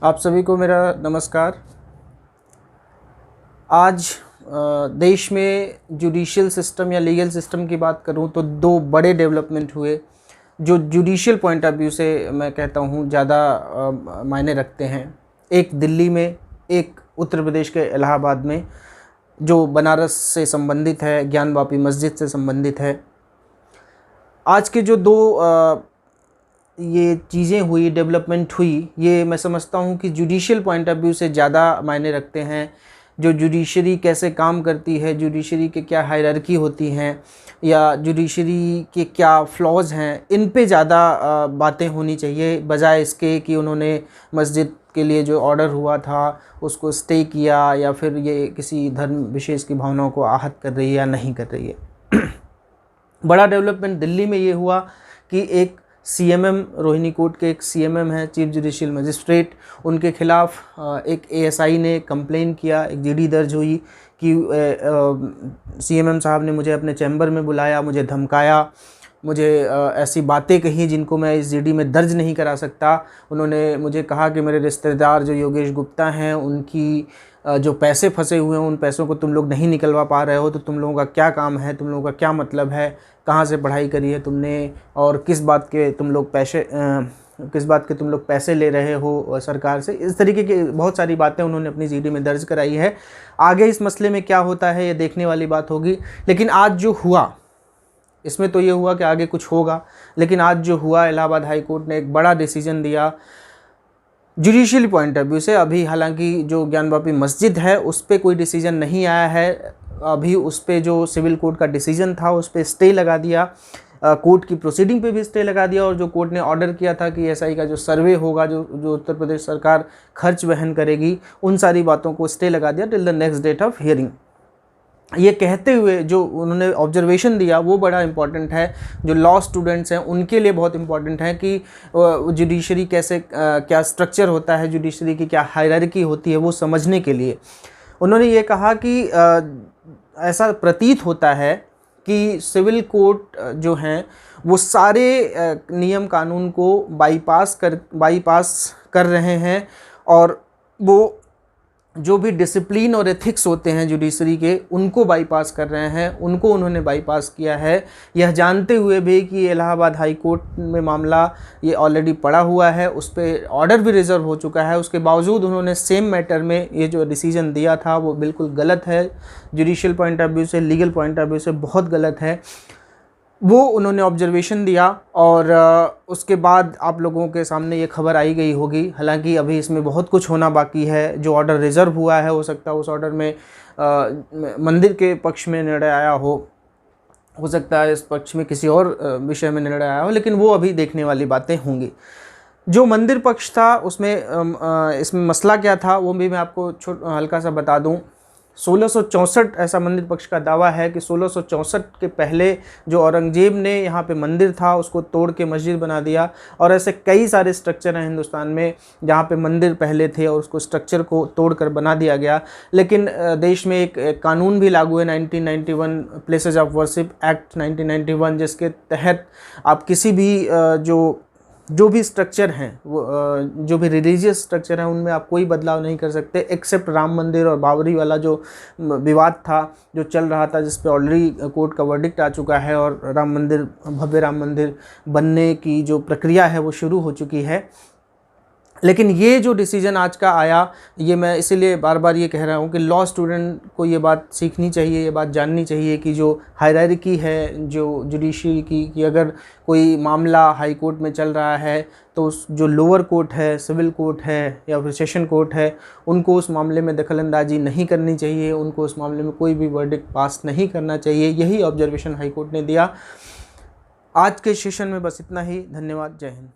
आप सभी को मेरा नमस्कार। आज देश में जुडिशियल सिस्टम या लीगल सिस्टम की बात करूं तो दो बड़े डेवलपमेंट हुए जो जुडिशियल पॉइंट ऑफ व्यू से मैं कहता हूं ज़्यादा मायने रखते हैं। एक दिल्ली में, एक उत्तर प्रदेश के इलाहाबाद में, जो बनारस से संबंधित है, ज्ञानवापी मस्जिद से संबंधित है। आज के जो दो ये चीज़ें हुई, डेवलपमेंट हुई, ये मैं समझता हूँ कि जुडिशियल पॉइंट ऑफ व्यू से ज़्यादा मायने रखते हैं। जो जुडिशरी कैसे काम करती है, जुडिशरी के क्या हायरार्की होती हैं या जुडिशरी के क्या फ्लॉज हैं, इन पे ज़्यादा बातें होनी चाहिए, बजाय इसके कि उन्होंने मस्जिद के लिए जो ऑर्डर हुआ था उसको स्टे किया या फिर ये किसी धर्म विशेष की भावनाओं को आहत कर रही है या नहीं कर रही है। बड़ा डेवलपमेंट दिल्ली में ये हुआ कि एक सीएमएम, रोहिणी कोर्ट के एक सीएमएम हैं, चीफ जुडिशियल मजिस्ट्रेट, उनके खिलाफ एक एएसआई ने कंप्लेन किया, एक जीडी दर्ज हुई कि सीएमएम साहब ने मुझे अपने चैम्बर में बुलाया, मुझे धमकाया, मुझे ऐसी बातें कही जिनको मैं इस जीडी में दर्ज नहीं करा सकता। उन्होंने मुझे कहा कि मेरे रिश्तेदार जो योगेश गुप्ता हैं उनकी जो पैसे फंसे हुए हैं उन पैसों को तुम लोग नहीं निकलवा पा रहे हो, तो तुम लोगों का क्या काम है, तुम लोगों का क्या मतलब है, कहाँ से पढ़ाई करी है तुमने और किस बात के तुम लोग पैसे ले रहे हो सरकार से। इस तरीके की बहुत सारी बातें उन्होंने अपनी जीडी में दर्ज कराई है। आगे इस मसले में क्या होता है ये देखने वाली बात होगी। लेकिन आज जो हुआ, इसमें तो ये हुआ कि आगे कुछ होगा, लेकिन आज जो हुआ, इलाहाबाद हाई कोर्ट ने एक बड़ा डिसीजन दिया जुडिशियल पॉइंट ऑफ व्यू से। अभी हालांकि जो ज्ञानवापी मस्जिद है उस पर कोई डिसीजन नहीं आया है, अभी उस पर जो सिविल कोर्ट का डिसीजन था उस पर स्टे लगा दिया, कोर्ट की प्रोसीडिंग पे भी स्टे लगा दिया, और जो कोर्ट ने ऑर्डर किया था कि एसआई का जो सर्वे होगा, जो उत्तर प्रदेश सरकार खर्च वहन करेगी, उन सारी बातों को स्टे लगा दिया till the next date of hearing. ये कहते हुए जो उन्होंने ऑब्जर्वेशन दिया वो बड़ा इम्पॉर्टेंट है, जो लॉ स्टूडेंट्स हैं उनके लिए बहुत इम्पॉर्टेंट है कि जुडिशरी कैसे क्या स्ट्रक्चर होता है, जुडिशरी की क्या हायरार्की होती है, वो समझने के लिए उन्होंने ये कहा कि ऐसा प्रतीत होता है कि सिविल कोर्ट जो हैं वो सारे नियम कानून को बाईपास कर रहे हैं, और वो जो भी डिसिप्लिन और एथिक्स होते हैं जुडिशरी के उनको बाईपास कर रहे हैं, उनको उन्होंने बाईपास किया है, यह जानते हुए भी कि इलाहाबाद हाई कोर्ट में मामला ये ऑलरेडी पड़ा हुआ है, उस पर ऑर्डर भी रिजर्व हो चुका है। उसके बावजूद उन्होंने सेम मैटर में ये जो डिसीजन दिया था वो बिल्कुल गलत है, जुडिशियल पॉइंट ऑफ व्यू से, लीगल पॉइंट ऑफ व्यू से बहुत गलत है। वो उन्होंने ऑब्जर्वेशन दिया और उसके बाद आप लोगों के सामने ये खबर आई गई होगी। हालांकि अभी इसमें बहुत कुछ होना बाकी है। जो ऑर्डर रिज़र्व हुआ है हो सकता है उस ऑर्डर में मंदिर के पक्ष में निर्णय आया हो सकता है इस पक्ष में किसी और विषय में निर्णय आया हो, लेकिन वो अभी देखने वाली बातें होंगी। जो मंदिर पक्ष था उसमें इसमें मसला क्या था वो भी मैं आपको हल्का सा बता दूं। 1664 ऐसा मंदिर पक्ष का दावा है कि 1664 के पहले जो औरंगजेब ने यहाँ पे मंदिर था उसको तोड़ के मस्जिद बना दिया, और ऐसे कई सारे स्ट्रक्चर हैं हिंदुस्तान में जहाँ पे मंदिर पहले थे और उसको स्ट्रक्चर को तोड़ कर बना दिया गया। लेकिन देश में एक कानून भी लागू है 1991 प्लेसेस ऑफ वर्शिप एक्ट 1991, जिसके तहत आप किसी भी जो भी स्ट्रक्चर हैं, वो जो भी रिलीजियस स्ट्रक्चर हैं उनमें आप कोई बदलाव नहीं कर सकते, एक्सेप्ट राम मंदिर और बाबरी वाला जो विवाद था जो चल रहा था, जिस पे ऑलरेडी कोर्ट का वर्डिक्ट आ चुका है और राम मंदिर, भव्य राम मंदिर बनने की जो प्रक्रिया है वो शुरू हो चुकी है। लेकिन ये जो डिसीजन आज का आया, ये मैं इसीलिए बार बार ये कह रहा हूँ कि लॉ स्टूडेंट को ये बात सीखनी चाहिए, ये बात जाननी चाहिए कि जो हायरार्की है जो जुडिशरी की, कि अगर कोई मामला हाई कोर्ट में चल रहा है तो जो लोअर कोर्ट है, सिविल कोर्ट है या फिर सेशन कोर्ट है, उनको उस मामले में दखलंदाजी नहीं करनी चाहिए, उनको उस मामले में कोई भी वर्डिक्ट पास नहीं करना चाहिए। यही ऑब्जर्वेशन हाई कोर्ट ने दिया। आज के सेशन में बस इतना ही। धन्यवाद। जय हिंद।